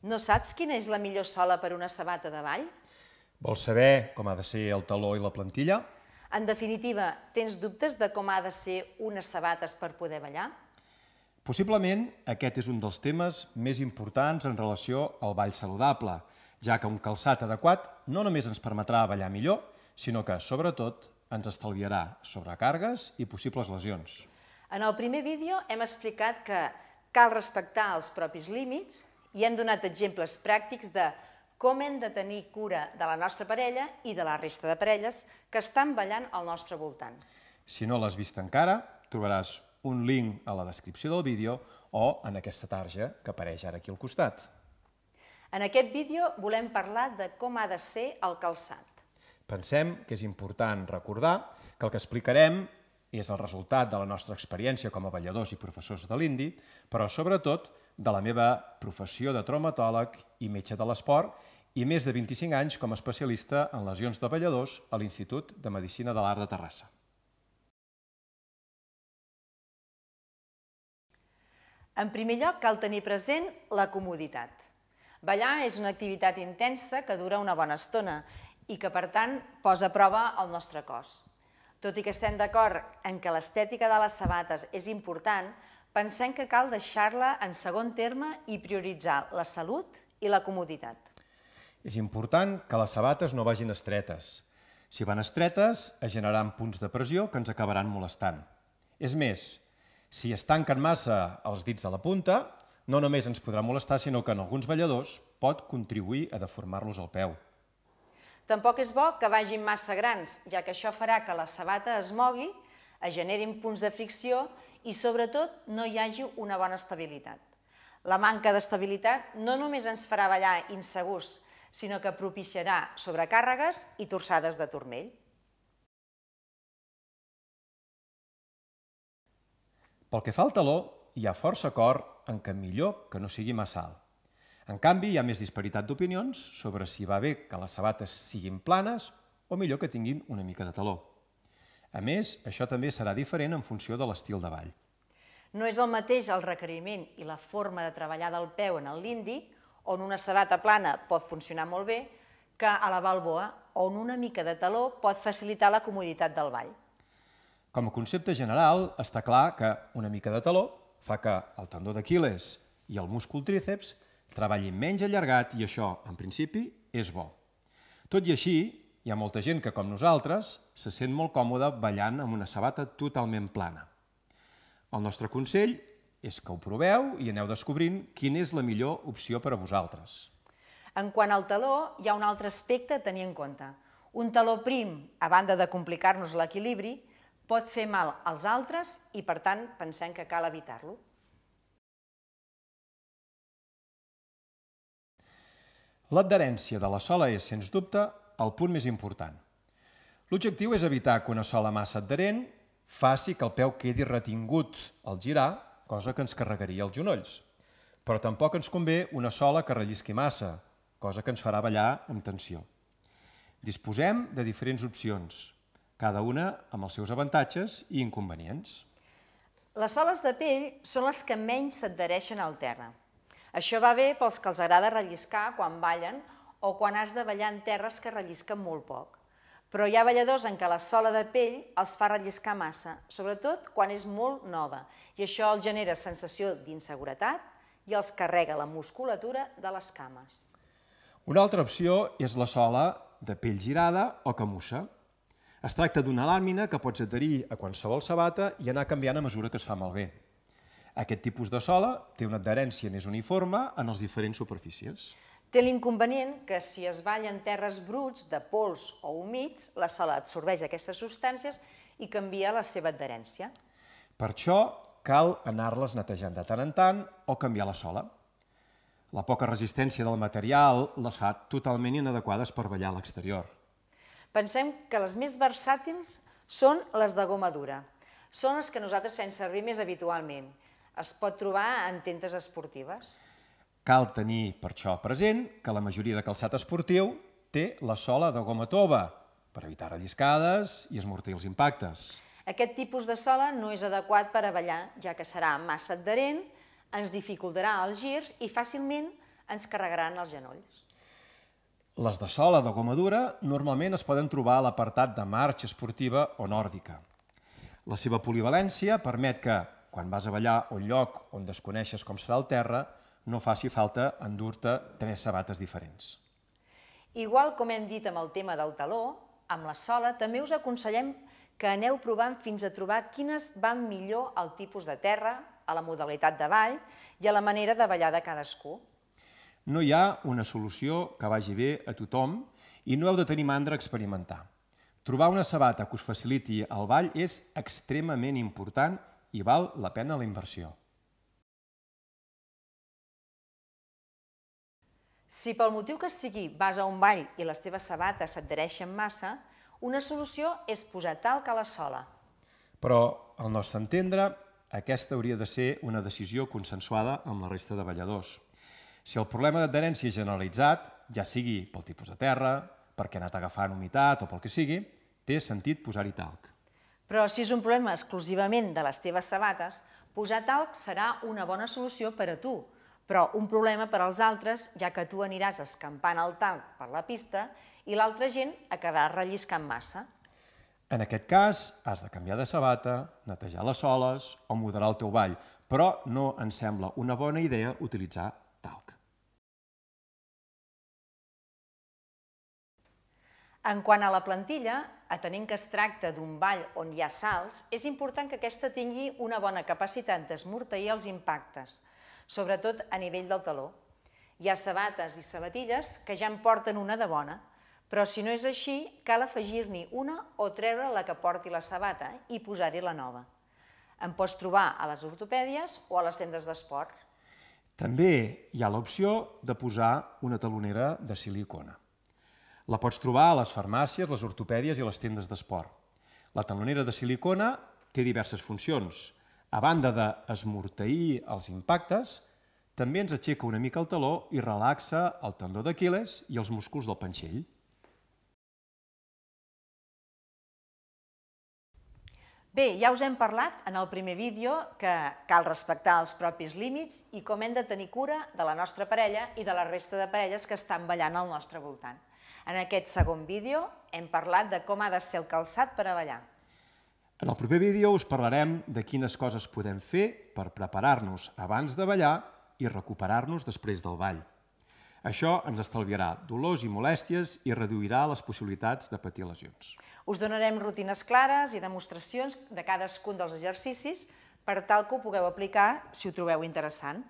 No saps quina és la millor sola per una sabata de ball? Vols saber com ha de ser el taló i la plantilla? En definitiva, tens dubtes de com ha de ser unes sabates per poder ballar? Possiblement aquest és un dels temes més importants en relació al ball saludable, ja que un calçat adequat no només ens permetrà ballar millor, sinó que, sobretot, ens estalviarà sobrecàrregues i possibles lesions. En el primer vídeo hem explicat que cal respectar els propis límits i hem donat exemples pràctics de com hem de tenir cura de la nostra parella i de la resta de parelles que estan ballant al nostre voltant. Si no l'has vist encara, trobaràs un link a la descripció del vídeo o en aquesta tarja que apareix ara aquí al costat. En aquest vídeo volem parlar de com ha de ser el calçat. Pensem que és important recordar que el que explicarem és el resultat de la nostra experiència com a balladors i professors de l'indi, però sobretot de la meva professió de traumatòleg i metge de l'esport i més de 25 anys com a especialista en lesions de balladors a l'Institut de Medicina de l'Art de Terrassa. En primer lloc, cal tenir present la comoditat. Ballar és una activitat intensa que dura una bona estona i que, per tant, posa a prova el nostre cos. Tot i que estem d'acord en que l'estètica de les sabates és important, pensem que cal deixar-la en segon terme i prioritzar la salut i la comoditat. És important que les sabates no vagin estretes. Si van estretes, es generaran punts de pressió que ens acabaran molestant. És més, si es tanquen massa els dits a la punta, no només ens podrà molestar, sinó que en alguns balladors pot contribuir a deformar-los el peu. Tampoc és bo que vagin massa grans, ja que això farà que la sabata es mogui, es generin punts de fricció i, sobretot, no hi hagi una bona estabilitat. La manca d'estabilitat no només ens farà ballar insegurs, sinó que propiciarà sobrecàrregues i torçades de turmell. Pel que fa al taló, hi ha força acord en que millor que no sigui massa alt. En canvi, hi ha més disparitat d'opinions sobre si va bé que les sabates siguin planes o millor que tinguin una mica de taló. A més, això també serà diferent en funció de l'estil de ball. No és el mateix el requeriment i la forma de treballar del peu en l'indi, on una sabata plana pot funcionar molt bé, que a la balboa, on una mica de taló pot facilitar la comoditat del ball. Com a concepte general, està clar que una mica de taló fa que el tendó d'Aquil·les i el múscul tríceps treballin menys allargat i això, en principi, és bo. Tot i així, hi ha molta gent que, com nosaltres, se sent molt còmoda ballant amb una sabata totalment plana. El nostre consell és que ho proveu i aneu descobrint quina és la millor opció per a vosaltres. En quant al taló, hi ha un altre aspecte a tenir en compte. Un taló prim, a banda de complicar-nos l'equilibri, pot fer mal als altres i, per tant, pensem que cal evitar-lo. L'adherència de la sola és, sens dubte, el punt més important. L'objectiu és evitar que una sola massa adherent faci que el peu quedi retingut al girar, cosa que ens carregaria els genolls. Però tampoc ens convé una sola que rellisqui massa, cosa que ens farà ballar amb tensió. Disposem de diferents opcions, cada una amb els seus avantatges i inconvenients. Les soles de pell són les que menys s'adhereixen al terra. Això va bé pels que els agrada relliscar quan ballen o quan has de ballar en terres que rellisquen molt poc. Però hi ha balladors en què la sola de pell els fa relliscar massa, sobretot quan és molt nova, i això els genera sensació d'inseguretat i els carrega la musculatura de les cames. Una altra opció és la sola de pell girada o camussa. Es tracta d'una làmina que pots adherir a qualsevol sabata i anar canviant a mesura que es fa malbé. Aquest tipus de sola té una adherència més uniforme en les diferents superfícies. Té l'inconvenient que si es balla en terres bruts, de pols o humits, la sola absorbeix aquestes substàncies i canvia la seva adherència. Per això cal anar-les netejant de tant en tant o canviar la sola. La poca resistència del material les fa totalment inadequades per ballar a l'exterior. Pensem que les més versàtils són les de goma dura. Són les que nosaltres fem servir més habitualment. Es pot trobar en tendes esportives. Cal tenir per això present que la majoria de calçat esportiu té la sola de goma tova, per evitar relliscades i esmortir els impactes. Aquest tipus de sola no és adequat per a ballar, ja que serà massa adherent, ens dificultarà els girs i fàcilment ens carregaran els genolls. Les de sola de goma dura normalment es poden trobar a l'apartat de marxa esportiva o nòrdica. La seva polivalència permet que, quan vas a ballar a un lloc on desconeixes com serà el terra, no faci falta endur-te 3 sabates diferents. Igual com hem dit amb el tema del taló, amb la sola també us aconsellem que aneu provant fins a trobar quines van millor al tipus de terra, a la modalitat de ball i a la manera de ballar de cadascú. No hi ha una solució que vagi bé a tothom i no heu de tenir mandra a experimentar. Trobar una sabata que us faciliti el ball és extremament important i val la pena la inversió. Si pel motiu que sigui vas a un ball i les teves sabates s'adhereixen massa, una solució és posar talc a la sola. Però, al nostre entendre, aquesta hauria de ser una decisió consensuada amb la resta de balladors. Si el problema d'adherència és generalitzat, ja sigui pel tipus de terra, perquè ha anat agafant humitat o pel que sigui, té sentit posar-hi talc. Però si és un problema exclusivament de les teves sabates, posar talc serà una bona solució per a tu, però un problema per als altres, ja que tu aniràs escampant el talc per la pista i l'altra gent acabarà relliscant massa. En aquest cas, has de canviar de sabata, netejar les soles o moderar el teu ball, però no ens sembla una bona idea utilitzar talc. En quant a la plantilla, atenent que es tracta d'un ball on hi ha salts, és important que aquesta tingui una bona capacitat d'esmorteir els impactes, sobretot a nivell del taló. Hi ha sabates i sabatilles que ja en porten una de bona, però si no és així, cal afegir-n'hi una o treure la que porti la sabata i posar-hi la nova. En pots trobar a les ortopèdies o a les tendes d'esport. També hi ha l'opció de posar una talonera de silicona. La pots trobar a les farmàcies, les ortopèdies i les tendes d'esport. La talonera de silicona té diverses funcions. A banda d'esmorteir els impactes, també ens aixeca una mica el taló i relaxa el tendó d'Aquil·les i els músculs del panxell. Bé, ja us hem parlat en el primer vídeo que cal respectar els propis límits i com hem de tenir cura de la nostra parella i de la resta de parelles que estan ballant al nostre voltant. En aquest segon vídeo hem parlat de com ha de ser el calçat per a ballar. En el proper vídeo us parlarem de quines coses podem fer per preparar-nos abans de ballar i recuperar-nos després del ball. Això ens estalviarà dolors i molèsties i reduirà les possibilitats de patir lesions. Us donarem rutines clares i demostracions de cadascun dels exercicis per tal que ho pugueu aplicar si ho trobeu interessant.